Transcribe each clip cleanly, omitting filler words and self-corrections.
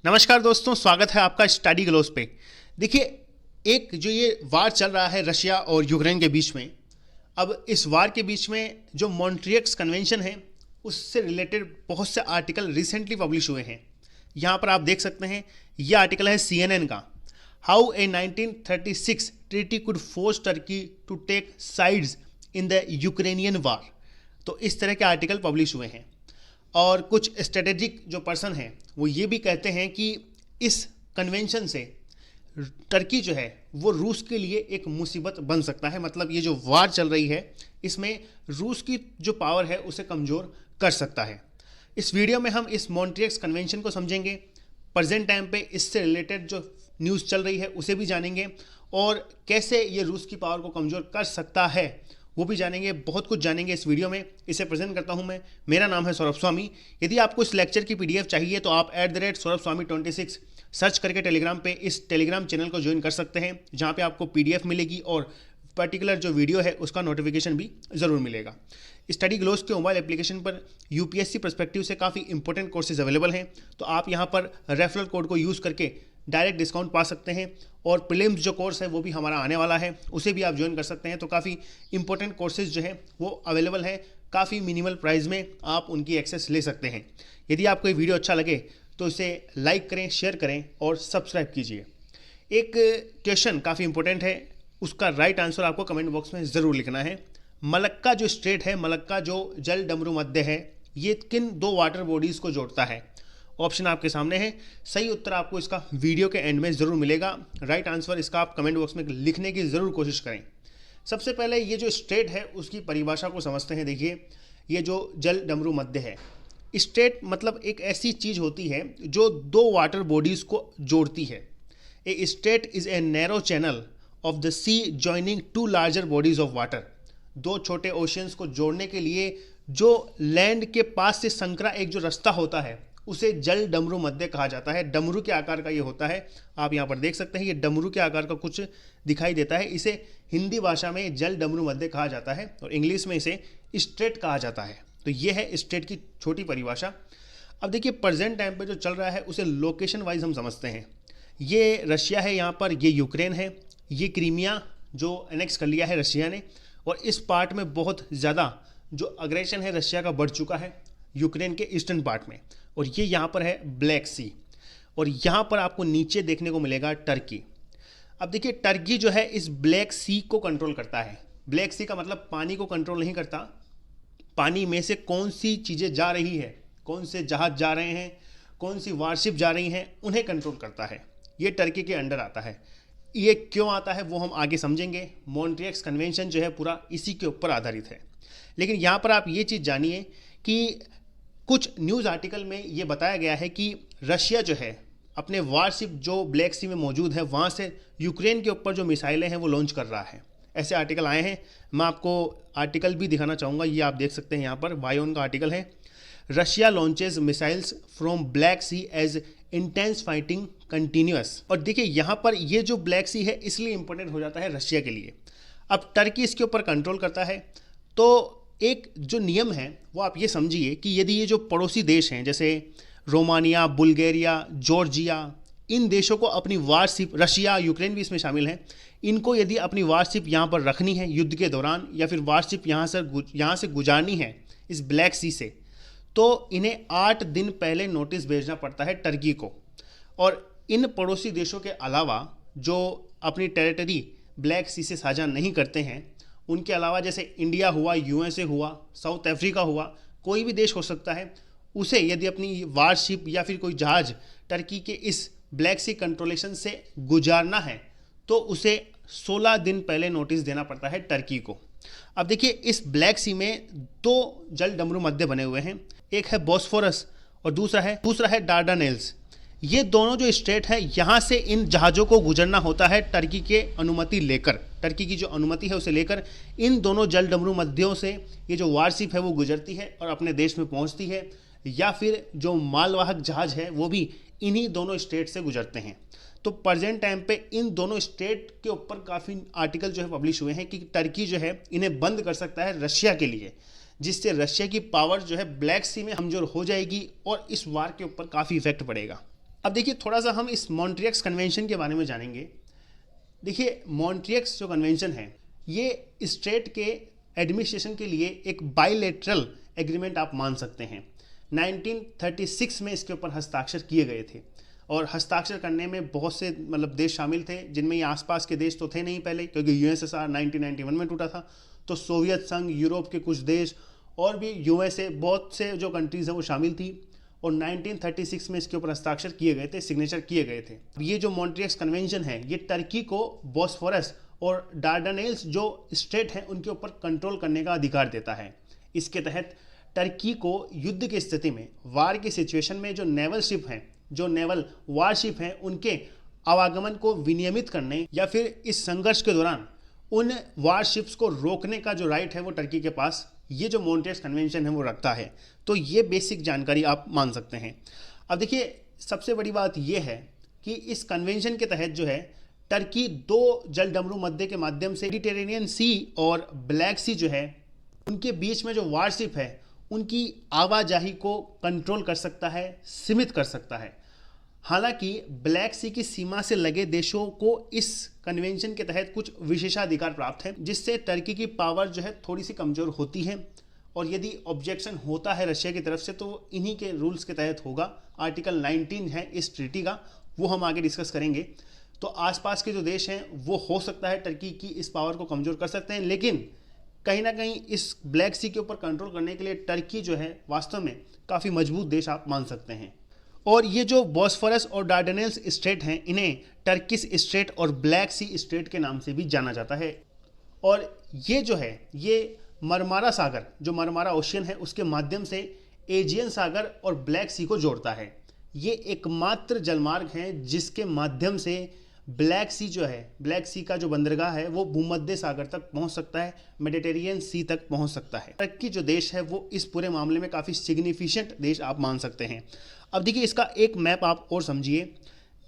नमस्कार दोस्तों, स्वागत है आपका स्टडी ग्लोस पे। देखिए, एक जो ये वार चल रहा है रशिया और यूक्रेन के बीच में, अब इस वार के बीच में जो मॉन्ट्रियक्स कन्वेंशन है उससे रिलेटेड बहुत से आर्टिकल रिसेंटली पब्लिश हुए हैं। यहाँ पर आप देख सकते हैं, ये आर्टिकल है CNN का। How a 1936 treaty could force Turkey to take sides in the Ukrainian war. तो इस तरह के आर्टिकल पब्लिश हुए हैं और कुछ स्ट्रेटेजिक जो पर्सन हैं वो ये भी कहते हैं कि इस कन्वेंशन से टर्की जो है वो रूस के लिए एक मुसीबत बन सकता है। मतलब ये जो वार चल रही है इसमें रूस की जो पावर है उसे कमज़ोर कर सकता है। इस वीडियो में हम इस मॉन्ट्रियक्स कन्वेंशन को समझेंगे, प्रेजेंट टाइम पे इससे रिलेटेड जो न्यूज़ चल रही है उसे भी जानेंगे और कैसे ये रूस की पावर को कमज़ोर कर सकता है वो भी जानेंगे। बहुत कुछ जानेंगे इस वीडियो में। इसे प्रेजेंट करता हूं मैं, मेरा नाम है सौरभ स्वामी। यदि आपको इस लेक्चर की PDF चाहिए तो आप @सौरभ स्वामी 26 सर्च करके टेलीग्राम पे इस टेलीग्राम चैनल को ज्वाइन कर सकते हैं, जहां पे आपको PDF मिलेगी और पर्टिकुलर जो वीडियो है उसका नोटिफिकेशन भी ज़रूर मिलेगा। स्टडी ग्लोस के मोबाइल एप्लीकेशन पर UPSC पर्सपेक्टिव से काफ़ी इंपॉर्टेंट कोर्सेज अवेलेबल हैं, तो आप यहाँ पर रेफरल कोड को यूज़ करके डायरेक्ट डिस्काउंट पा सकते हैं। और प्रीलिम्स जो कोर्स है वो भी हमारा आने वाला है, उसे भी आप ज्वाइन कर सकते हैं। तो काफ़ी इंपॉर्टेंट कोर्सेज जो है वो अवेलेबल है, काफ़ी मिनिमल प्राइस में आप उनकी एक्सेस ले सकते हैं। यदि आपको ये वीडियो अच्छा लगे तो इसे लाइक करें, शेयर करें और सब्सक्राइब कीजिए। एक क्वेश्चन काफ़ी इंपॉर्टेंट है, उसका राइट आंसर आपको कमेंट बॉक्स में ज़रूर लिखना है। मलक्का जो स्टेट है, मलक्का जो जल डमरू मध्य है, ये किन दो वाटर बॉडीज़ को जोड़ता है? ऑप्शन आपके सामने है। सही उत्तर आपको इसका वीडियो के एंड में ज़रूर मिलेगा। राइट आंसर इसका आप कमेंट बॉक्स में लिखने की ज़रूर कोशिश करें। सबसे पहले ये जो स्टेट है उसकी परिभाषा को समझते हैं। देखिए, ये जो जल डमरू मध्य है, स्टेट मतलब एक ऐसी चीज़ होती है जो दो वाटर बॉडीज़ को जोड़ती है। A strait is a narrow channel of the sea joining two larger bodies of water. दो छोटे ओशियंस को जोड़ने के लिए जो लैंड के पास से संकरा एक जो रास्ता होता है उसे जल डमरू मध्य कहा जाता है। डमरू के आकार का ये होता है, आप यहाँ पर देख सकते हैं, ये डमरू के आकार का कुछ दिखाई देता है। इसे हिंदी भाषा में जल डमरू मध्य कहा जाता है और इंग्लिश में इसे स्टेट कहा जाता है। तो ये है स्टेट की छोटी परिभाषा। अब देखिए, प्रेजेंट टाइम पे जो चल रहा है उसे लोकेशन वाइज हम समझते हैं। ये रशिया है, यहाँ पर ये यूक्रेन है, ये क्रीमिया जो एनेक्स कर लिया है रशिया ने, और इस पार्ट में बहुत ज़्यादा जो अग्रेशन है रशिया का बढ़ चुका है यूक्रेन के ईस्टर्न पार्ट में। और ये यहाँ पर है ब्लैक सी, और यहाँ पर आपको नीचे देखने को मिलेगा टर्की। अब देखिए, टर्की जो है इस ब्लैक सी को कंट्रोल करता है। ब्लैक सी का मतलब पानी को कंट्रोल नहीं करता, पानी में से कौन सी चीज़ें जा रही है, कौन से जहाज जा रहे हैं, कौन सी वारशिप जा रही हैं, उन्हें कंट्रोल करता है। ये टर्की के अंडर आता है। ये क्यों आता है वो हम आगे समझेंगे। मॉन्ट्रियक्स कन्वेंशन जो है पूरा इसी के ऊपर आधारित है। लेकिन यहाँ पर आप ये चीज़ जानिए कि कुछ न्यूज़ आर्टिकल में ये बताया गया है कि रशिया जो है अपने वारशिप जो ब्लैक सी में मौजूद है वहाँ से यूक्रेन के ऊपर जो मिसाइलें हैं वो लॉन्च कर रहा है। ऐसे आर्टिकल आए हैं, मैं आपको आर्टिकल भी दिखाना चाहूँगा। ये आप देख सकते हैं, यहाँ पर वायोन का आर्टिकल है। Russia launches missiles from Black Sea as intense fighting continuous. और देखिए, यहाँ पर ये जो ब्लैक सी है इसलिए इंपॉर्टेंट हो जाता है रशिया के लिए। अब टर्की इसके ऊपर कंट्रोल करता है, तो एक जो नियम है वो आप ये समझिए कि यदि ये जो पड़ोसी देश हैं जैसे रोमानिया, बुल्गारिया, जॉर्जिया, इन देशों को अपनी वारशिप, रशिया, यूक्रेन भी इसमें शामिल हैं, इनको यदि अपनी वारशिप यहाँ पर रखनी है युद्ध के दौरान, या फिर वारशिप यहाँ से गुजारनी है इस ब्लैक सी से, तो इन्हें 8 दिन पहले नोटिस भेजना पड़ता है टर्की को। और इन पड़ोसी देशों के अलावा जो अपनी टेरिटरी ब्लैक सी से साझा नहीं करते हैं, उनके अलावा जैसे इंडिया हुआ, USA हुआ, साउथ अफ्रीका हुआ, कोई भी देश हो सकता है, उसे यदि अपनी वारशिप या फिर कोई जहाज टर्की के इस ब्लैक सी कंट्रोलेशन से गुजारना है तो उसे 16 दिन पहले नोटिस देना पड़ता है टर्की को। अब देखिए, इस ब्लैक सी में दो जल डमरू मध्य बने हुए हैं, एक है बॉस्फोरस और दूसरा है डार्डानेल्स। ये दोनों जो स्टेट है यहाँ से इन जहाज़ों को गुजरना होता है टर्की के अनुमति लेकर, टर्की की जो अनुमति है उसे लेकर इन दोनों जल डमरू मध्यों से ये जो वारशिप है वो गुजरती है और अपने देश में पहुँचती है, या फिर जो मालवाहक जहाज़ है वो भी इन्हीं दोनों स्टेट से गुजरते हैं। तो प्रेजेंट टाइम पे इन दोनों स्टेट के ऊपर काफ़ी आर्टिकल जो है पब्लिश हुए हैं कि टर्की जो है इन्हें बंद कर सकता है रशिया के लिए, जिससे रशिया की पावर जो है ब्लैक सी में कमजोर हो जाएगी और इस वार के ऊपर काफ़ी इफेक्ट पड़ेगा। अब देखिए थोड़ा सा हम इस मॉन्ट्रियक्स कन्वेंशन के बारे में जानेंगे। देखिए मॉन्ट्रियक्स जो कन्वेंशन है ये स्टेट के एडमिनिस्ट्रेशन के लिए एक बायलैटरल एग्रीमेंट आप मान सकते हैं। 1936 में इसके ऊपर हस्ताक्षर किए गए थे और हस्ताक्षर करने में बहुत से मतलब देश शामिल थे, जिनमें ये आसपास के देश तो थे नहीं पहले, क्योंकि यूएसएसआर 1991 में टूटा था। तो सोवियत संघ, यूरोप के कुछ देश और भी यूएसए, बहुत से जो कंट्रीज हैं वो शामिल थी और 1936 में इसके ऊपर हस्ताक्षर किए गए थे, सिग्नेचर किए गए थे। ये जो मॉन्ट्रियक्स कन्वेंशन है ये टर्की को बॉस्फोरस और डार्डानेल्स जो स्टेट हैं उनके ऊपर कंट्रोल करने का अधिकार देता है। इसके तहत टर्की को युद्ध की स्थिति में, वार की सिचुएशन में जो नेवल शिप हैं, जो नेवल वारशिप हैं, उनके आवागमन को विनियमित करने या फिर इस संघर्ष के दौरान उन वारशिप्स को रोकने का जो राइट है वो टर्की के पास ये जो मॉन्ट्रियक्स कन्वेंशन है वो रखता है। तो ये बेसिक जानकारी आप मान सकते हैं। अब देखिए सबसे बड़ी बात ये है कि इस कन्वेंशन के तहत जो है टर्की दो जल डमरू मध्य के माध्यम से मेडिटेरेनियन सी और ब्लैक सी जो है उनके बीच में जो वारशिप है उनकी आवाजाही को कंट्रोल कर सकता है, सीमित कर सकता है। हालांकि ब्लैक सी की सीमा से लगे देशों को इस कन्वेंशन के तहत कुछ विशेषाधिकार प्राप्त है, जिससे टर्की की पावर जो है थोड़ी सी कमजोर होती है और यदि ऑब्जेक्शन होता है रशिया की तरफ से तो इन्हीं के रूल्स के तहत होगा। आर्टिकल 19 है इस ट्रीटी का, वो हम आगे डिस्कस करेंगे। तो आसपास के जो देश हैं वो हो सकता है टर्की की इस पावर को कमजोर कर सकते हैं, लेकिन कहीं ना कहीं इस ब्लैक सी के ऊपर कंट्रोल करने के लिए टर्की जो है वास्तव में काफ़ी मजबूत देश आप मान सकते हैं। और ये जो बॉस्फोरस और डार्डेनेल्स स्टेट हैं इन्हें टर्किश स्टेट और ब्लैक सी स्टेट के नाम से भी जाना जाता है। और ये जो है ये मरमारा सागर, जो मरमारा ओशियन है उसके माध्यम से एजियन सागर और ब्लैक सी को जोड़ता है। ये एकमात्र जलमार्ग है जिसके माध्यम से ब्लैक सी जो है, ब्लैक सी का जो बंदरगाह है वो भूमध्य सागर तक पहुंच सकता है, मेडिटेरियन सी तक पहुंच सकता है। टर्की जो देश है वो इस पूरे मामले में काफ़ी सिग्निफिकेंट देश आप मान सकते हैं। अब देखिए इसका एक मैप आप और समझिए।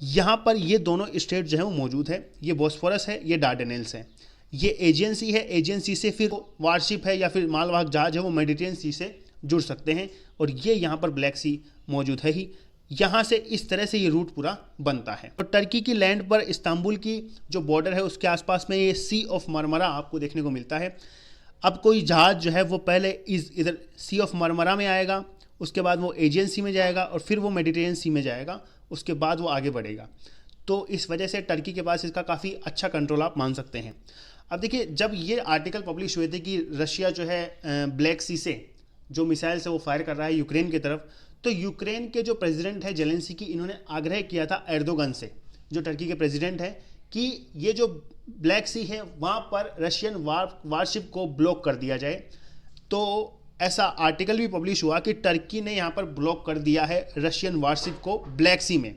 यहाँ पर ये दोनों स्टेट जो है वो मौजूद है, ये बॉस्फोरस है, ये डार्डेनेल्स है। ये एजियन सी है, एजियन सी से फिर वारशिप है या फिर मालवाहक जहाज है वो मेडिटेरियन सी से जुड़ सकते हैं और ये यहाँ पर ब्लैक सी मौजूद है ही। यहाँ से इस तरह से ये रूट पूरा बनता है। और टर्की की लैंड पर इस्तांबुल की जो बॉर्डर है उसके आसपास में ये सी ऑफ मरमरा आपको देखने को मिलता है। अब कोई जहाज जो है वो पहले इधर सी ऑफ मरमरा में आएगा, उसके बाद वो एजियन सी में जाएगा और फिर वो मेडिटेरियन सी में जाएगा, उसके बाद वो आगे बढ़ेगा। तो इस वजह से टर्की के पास इसका काफ़ी अच्छा कंट्रोल आप मान सकते हैं। अब देखिए जब ये आर्टिकल पब्लिश हुए थे कि रशिया जो है ब्लैक सी से जो मिसाइल से वो फायर कर रहा है यूक्रेन की तरफ, तो यूक्रेन के जो प्रेसिडेंट है जेलेंस्की, इन्होंने आग्रह किया था एर्दोगन से, जो टर्की के प्रेसिडेंट है, कि ये जो ब्लैक सी है वहाँ पर रशियन वारशिप को ब्लॉक कर दिया जाए। तो ऐसा आर्टिकल भी पब्लिश हुआ कि टर्की ने यहाँ पर ब्लॉक कर दिया है रशियन वारशिप को ब्लैक सी में।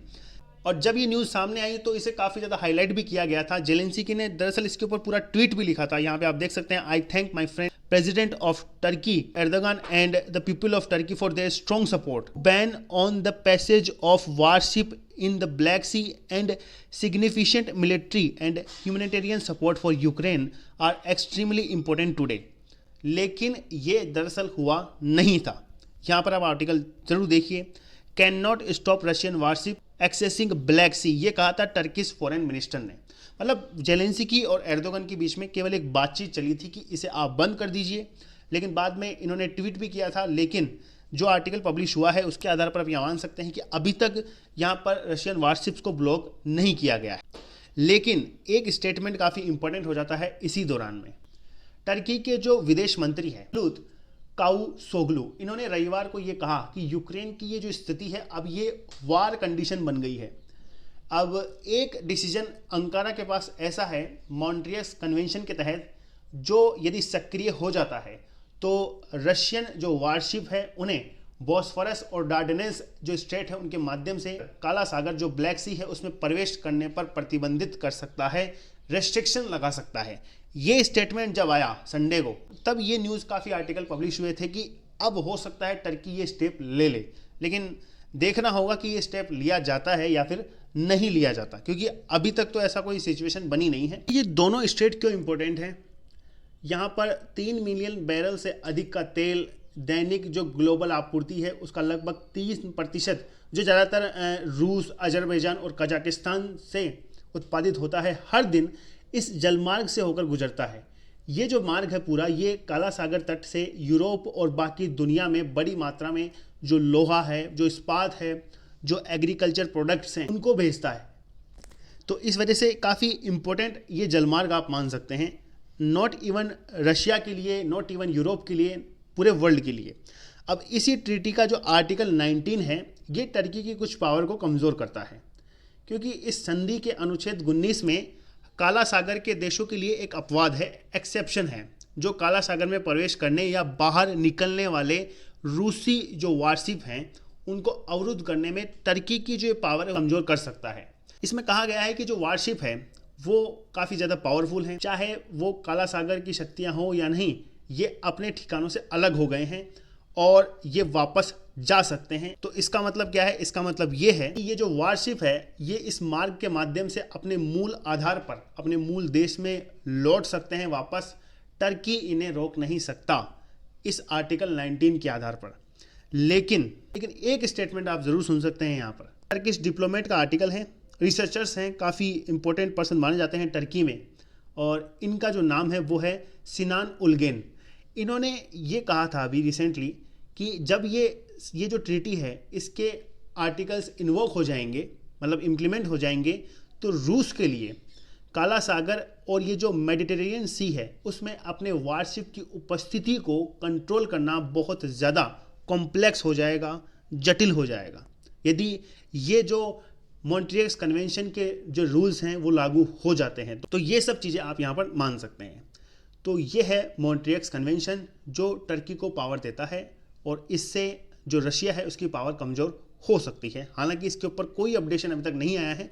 और जब ये न्यूज़ सामने आई तो इसे काफ़ी ज़्यादा हाईलाइट भी किया गया था। जेलेंस्की ने दरअसल इसके ऊपर पूरा ट्वीट भी लिखा था, यहाँ पे आप देख सकते हैं, I thank my friend president of Turkey Erdogan and the people of Turkey for their strong support, ban on the passage of warship in the Black Sea and significant military and humanitarian support for Ukraine are extremely important today. लेकिन ये दरअसल हुआ नहीं था। यहाँ पर आप article जरूर देखिए। Can not stop Russian warship accessing Black Sea, ये कहा था टर्किश फॉरेन मिनिस्टर ने। मतलब जेलेंस्की और एर्दोगन के बीच में केवल एक बातचीत चली थी कि इसे आप बंद कर दीजिए, लेकिन बाद में इन्होंने ट्वीट भी किया था। लेकिन जो आर्टिकल पब्लिश हुआ है उसके आधार पर आप यहाँ मान सकते हैं कि अभी तक यहाँ पर रशियन वारशिप्स को ब्लॉक नहीं किया गया है। लेकिन एक स्टेटमेंट काफ़ी इंपॉर्टेंट हो जाता है इसी दौरान में। टर्की के जो विदेश मंत्री हैं मevlut कावुसोग्लू, इन्होंने रविवार को ये कहा कि यूक्रेन की ये जो स्थिति है अब ये वार कंडीशन बन गई है। अब एक डिसीजन अंकारा के पास ऐसा है मॉन्ट्रियस कन्वेंशन के तहत, जो यदि सक्रिय हो जाता है तो रशियन जो वारशिप है उन्हें बॉस्फोरस और डार्डेनेल्स जो स्टेट है उनके माध्यम से काला सागर जो ब्लैक सी है उसमें प्रवेश करने पर प्रतिबंधित कर सकता है, रेस्ट्रिक्शन लगा सकता है। ये स्टेटमेंट जब आया संडे को, तब ये न्यूज़ काफ़ी आर्टिकल पब्लिश हुए थे कि अब हो सकता है टर्की ये स्टेप ले ले। लेकिन देखना होगा कि ये स्टेप लिया जाता है या फिर नहीं लिया जाता, क्योंकि अभी तक तो ऐसा कोई सिचुएशन बनी नहीं है। ये दोनों स्टेट क्यों इंपॉर्टेंट हैं? यहाँ पर 3 मिलियन बैरल से अधिक का तेल दैनिक जो ग्लोबल आपूर्ति है उसका लगभग 30% जो ज़्यादातर रूस, अजरबैजान और कजाकिस्तान से उत्पादित होता है, हर दिन इस जलमार्ग से होकर गुजरता है। ये जो मार्ग है पूरा, ये काला सागर तट से यूरोप और बाकी दुनिया में बड़ी मात्रा में जो लोहा है, जो इस्पात है, जो एग्रीकल्चर प्रोडक्ट्स हैं, उनको भेजता है। तो इस वजह से काफ़ी इम्पोर्टेंट ये जलमार्ग आप मान सकते हैं, नॉट इवन रशिया के लिए, नॉट इवन यूरोप के लिए, पूरे वर्ल्ड के लिए। अब इसी ट्रीटी का जो आर्टिकल 19 है, ये टर्की की कुछ पावर को कमज़ोर करता है, क्योंकि इस संधि के अनुच्छेद 19 में काला सागर के देशों के लिए एक अपवाद है, एक्सेप्शन है, जो काला सागर में प्रवेश करने या बाहर निकलने वाले रूसी जो वारशिप हैं उनको अवरुद्ध करने में टर्की की जो पावर कमज़ोर कर सकता है। इसमें कहा गया है कि जो वारशिप है वो काफ़ी ज़्यादा पावरफुल हैं, चाहे वो काला सागर की शक्तियाँ हों या नहीं, ये अपने ठिकानों से अलग हो गए हैं और ये वापस जा सकते हैं। तो इसका मतलब क्या है? इसका मतलब ये है कि ये जो वारशिप है ये इस मार्ग के माध्यम से अपने मूल आधार पर, अपने मूल देश में लौट सकते हैं वापस। टर्की इन्हें रोक नहीं सकता इस आर्टिकल 19 के आधार पर। लेकिन एक स्टेटमेंट आप ज़रूर सुन सकते हैं यहाँ पर। टर्किश डिप्लोमेट का आर्टिकल है, रिसर्चर्स हैं, काफ़ी इंपॉर्टेंट पर्सन माने जाते हैं टर्की में, और इनका जो नाम है वो है सिनान उल्गेन। इन्होंने ये कहा था अभी रिसेंटली कि जब ये जो ट्रीटी है इसके आर्टिकल्स इन्वोक हो जाएंगे, मतलब इम्प्लीमेंट हो जाएंगे, तो रूस के लिए काला सागर और ये जो मेडिटेरेनियन सी है उसमें अपने वारशिप की उपस्थिति को कंट्रोल करना बहुत ज़्यादा कॉम्प्लेक्स हो जाएगा, जटिल हो जाएगा, यदि ये जो मॉन्ट्रियक्स कन्वेंशन के जो रूल्स हैं वो लागू हो जाते हैं। तो ये सब चीज़ें आप यहाँ पर मान सकते हैं। तो ये है मॉन्ट्रियक्स कन्वेंशन जो टर्की को पावर देता है, और इससे जो रशिया है उसकी पावर कमज़ोर हो सकती है। हालांकि इसके ऊपर कोई अपडेशन अभी तक नहीं आया है।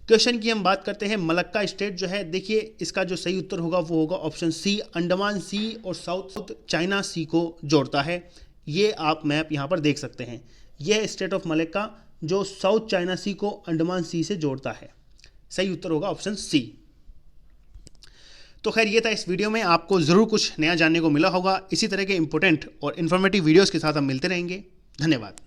क्वेश्चन की हम बात करते हैं, मलक्का स्टेट जो है, देखिए इसका जो सही उत्तर होगा वो होगा ऑप्शन सी, अंडमान सी और साउथ चाइना सी को जोड़ता है। ये आप मैप यहाँ पर देख सकते हैं, यह है स्टेट ऑफ मलक्का जो साउथ चाइना सी को अंडमान सी से जोड़ता है। सही उत्तर होगा ऑप्शन सी। तो खैर ये था इस वीडियो में, आपको ज़रूर कुछ नया जानने को मिला होगा। इसी तरह के इंपॉर्टेंट और इन्फॉर्मेटिव वीडियोस के साथ हम मिलते रहेंगे। धन्यवाद।